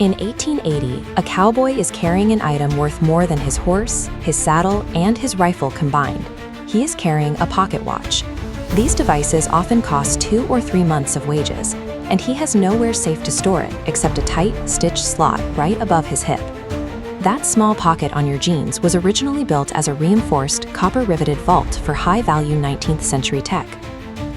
In 1880, a cowboy is carrying an item worth more than his horse, his saddle, and his rifle combined. He is carrying a pocket watch. These devices often cost 2 or 3 months of wages, and he has nowhere safe to store it except a tight, stitched slot right above his hip. That small pocket on your jeans was originally built as a reinforced, copper-riveted vault for high-value 19th century tech.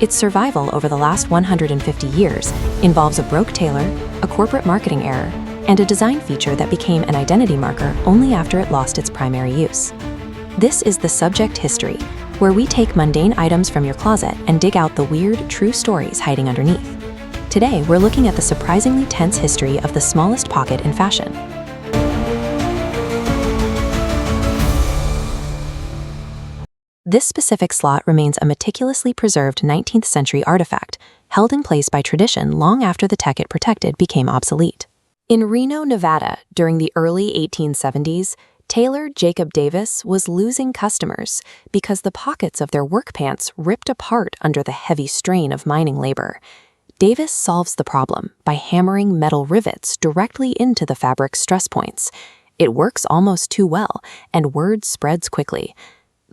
Its survival over the last 150 years involves a broke tailor, a corporate marketing error, and a design feature that became an identity marker only after it lost its primary use. This is the Subject History, where we take mundane items from your closet and dig out the weird, true stories hiding underneath. Today, we're looking at the surprisingly tense history of the smallest pocket in fashion. This specific slot remains a meticulously preserved 19th century artifact, held in place by tradition long after the tech it protected became obsolete. In Reno, Nevada, during the early 1870s, tailor Jacob Davis was losing customers because the pockets of their work pants ripped apart under the heavy strain of mining labor. Davis solves the problem by hammering metal rivets directly into the fabric's stress points. It works almost too well, and word spreads quickly.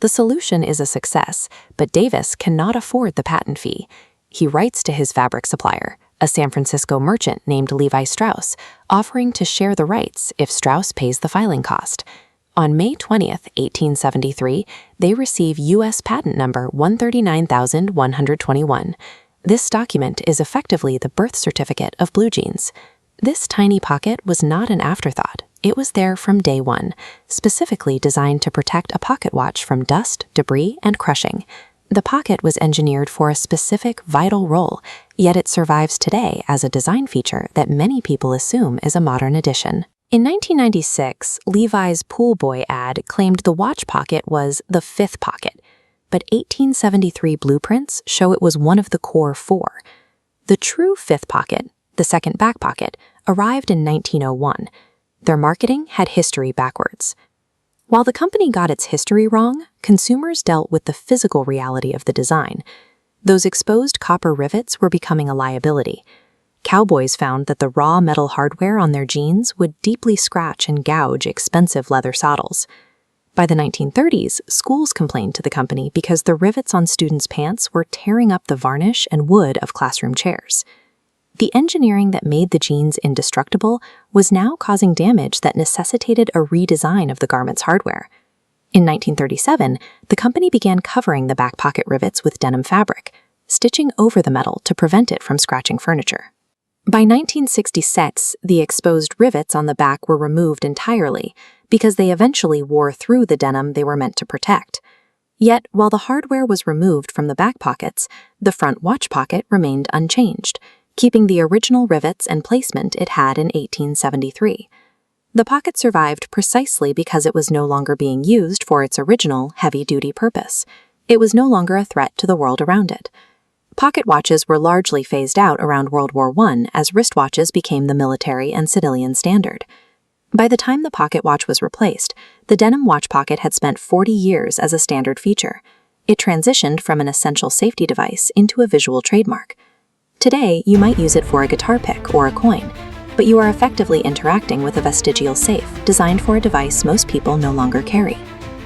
The solution is a success, but Davis cannot afford the patent fee. He writes to his fabric supplier, a San Francisco merchant named Levi Strauss, offering to share the rights if Strauss pays the filing cost. On May 20th, 1873, they receive U.S. patent number 139,121. This document is effectively the birth certificate of blue jeans. This tiny pocket was not an afterthought. It was there from day one, specifically designed to protect a pocket watch from dust, debris, and crushing. The pocket was engineered for a specific, vital role, yet it survives today as a design feature that many people assume is a modern addition. In 1996, Levi's Pool Boy ad claimed the watch pocket was the 5th pocket, but 1873 blueprints show it was one of the core 4. The true 5th pocket, the second back pocket, arrived in 1901. Their marketing had history backwards. While the company got its history wrong, consumers dealt with the physical reality of the design. Those exposed copper rivets were becoming a liability. Cowboys found that the raw metal hardware on their jeans would deeply scratch and gouge expensive leather saddles. By the 1930s, schools complained to the company because the rivets on students' pants were tearing up the varnish and wood of classroom chairs. The engineering that made the jeans indestructible was now causing damage that necessitated a redesign of the garment's hardware. In 1937, the company began covering the back pocket rivets with denim fabric, stitching over the metal to prevent it from scratching furniture. By 1966, the exposed rivets on the back were removed entirely because they eventually wore through the denim they were meant to protect. Yet, while the hardware was removed from the back pockets, the front watch pocket remained unchanged, keeping the original rivets and placement it had in 1873. The pocket survived precisely because it was no longer being used for its original heavy-duty purpose. It was no longer a threat to the world around it. Pocket watches were largely phased out around World War I as wristwatches became the military and civilian standard. By the time the pocket watch was replaced, the denim watch pocket had spent 40 years as a standard feature. It transitioned from an essential safety device into a visual trademark. Today, you might use it for a guitar pick or a coin, but you are effectively interacting with a vestigial safe designed for a device most people no longer carry.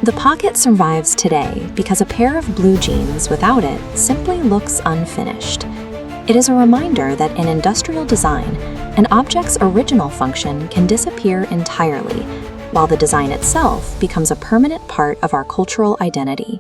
The pocket survives today because a pair of blue jeans without it simply looks unfinished. It is a reminder that in industrial design, an object's original function can disappear entirely, while the design itself becomes a permanent part of our cultural identity.